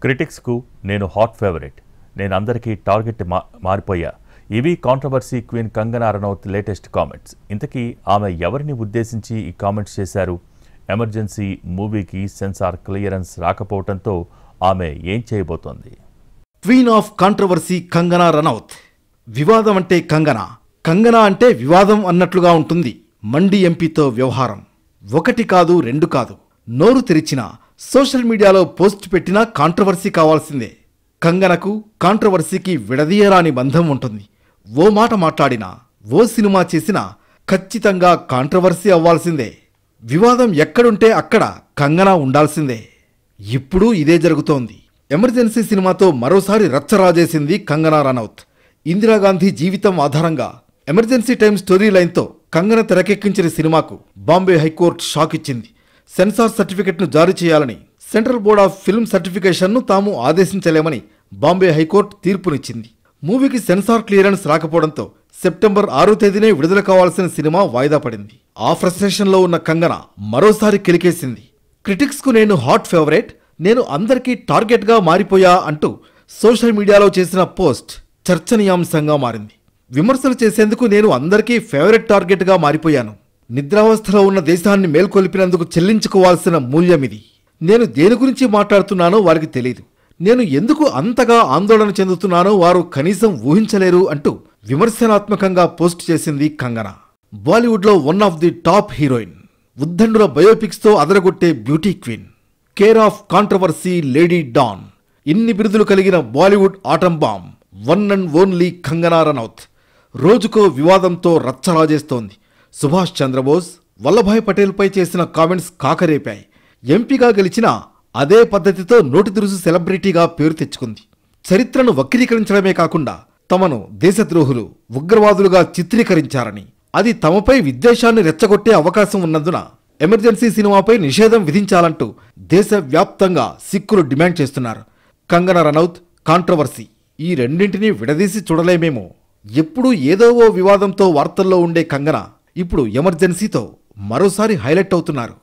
క్రిటిక్స్కు నేను hot favourite, నేను అందరికీ టార్గెట్ మారిపోయా. ఇవి controversy queen Kangana Ranaut latest comments. ఇంతకీ ఆమె ఎవరిని ఉద్దేశించి ఈ కామెంట్స్ చేశారు? ఎమర్జెన్సీ మూవీకి సెన్సార్ క్లియరెన్స్ రాకపోవడంతో ఆమె ఏం చేయబోతోంది? Queen of controversy Kangana Ranaut. వివాదం అంటే కంగనా, కంగనా అంటే వివాదం అన్నట్లుగా ఉంటుంది మండి ఎంపీతో వ్యవహారం. ఒకటి కాదు, రెండు కాదు, నోరు తెరిచినా సోషల్ మీడియాలో పోస్ట్ పెట్టినా కాంట్రవర్సీ కావాల్సిందే. కంగనకు కాంట్రవర్సీకి విడదీయరాని బంధం ఉంటుంది. ఓ మాట మాట్లాడినా, ఓ సినిమా చేసినా ఖచ్చితంగా కాంట్రవర్సీ అవ్వాల్సిందే. వివాదం ఎక్కడుంటే అక్కడ కంగనా ఉండాల్సిందే. ఇప్పుడు ఇదే జరుగుతోంది. ఎమర్జెన్సీ సినిమాతో మరోసారి రచ్చరాజేసింది కంగనా రనౌత్. ఇందిరాగాంధీ జీవితం ఆధారంగా ఎమర్జెన్సీ టైం స్టోరీ లైన్తో కంగన తెరకెక్కించిన సినిమాకు బాంబే హైకోర్టు షాక్ ఇచ్చింది. సెన్సార్ సర్టిఫికెట్ను జారీ చేయాలని సెంట్రల్ బోర్డ్ ఆఫ్ ఫిల్మ్ సర్టిఫికేషన్ను తాము ఆదేశించలేమని బాంబే హైకోర్టు తీర్పునిచ్చింది. మూవీకి సెన్సార్ క్లియరెన్స్ రాకపోవడంతో సెప్టెంబర్ 6వ తేదీనే విడుదల కావాల్సిన సినిమా వాయిదా పడింది. ఆ ఫ్రస్ట్రేషన్లో ఉన్న కంగనా మరోసారి కిలికేసింది. క్రిటిక్స్కు నేను హాట్ ఫేవరెట్, నేను అందరికీ టార్గెట్గా మారిపోయా అంటూ సోషల్ మీడియాలో చేసిన పోస్ట్ చర్చనీయాంశంగా మారింది. విమర్శలు చేసేందుకు నేను అందరికీ ఫేవరెట్ టార్గెట్గా మారిపోయాను. నిద్రావస్థలో ఉన్న దేశాన్ని మేల్కొల్పినందుకు చెల్లించుకోవాల్సిన మూల్యమిది. నేను దేని గురించి మాట్లాడుతున్నానో వారికి తెలియదు. నేను ఎందుకు అంతగా ఆందోళన చెందుతున్నానో వారు కనీసం ఊహించలేరు అంటూ విమర్శనాత్మకంగా పోస్ట్ చేసింది కంగనా. బాలీవుడ్లో one of the top heroine, ఉద్దండుల బయోపిక్స్తో అదరగొట్టే beauty queen, care of controversy lady don, ఇన్ని బిరుదులు కలిగిన Bollywood atom bomb one and only Kangana Ranaut రోజుకో వివాదంతో రచ్చరాజేస్తోంది. సుభాష్ చంద్రబోస్, వల్లభాయ్ పటేల్పై చేసిన కామెంట్స్ కాకరేపాయి. ఎంపీగా గెలిచినా అదే పద్ధతితో నోటి దురుసు సెలబ్రిటీగా పేరు తెచ్చుకుంది. చరిత్రను వక్రీకరించడమే కాకుండా తమను దేశద్రోహులు, ఉగ్రవాదులుగా చిత్రీకరించారని, అది తమపై విద్వేషాన్ని రెచ్చగొట్టే అవకాశం ఉన్నందున ఎమర్జెన్సీ సినిమాపై నిషేధం విధించాలంటూ దేశవ్యాప్తంగా సిక్కులు డిమాండ్ చేస్తున్నారు. కంగనా రనౌత్, కాంట్రవర్సీ ఈ రెండింటినీ విడదీసి చూడలేమేమో. ఎప్పుడూ ఏదో ఓ వివాదంతో వార్తల్లో ఉండే కంగనా ఇప్పుడు ఎమర్జెన్సీతో మరోసారి హైలైట్ అవుతున్నారు.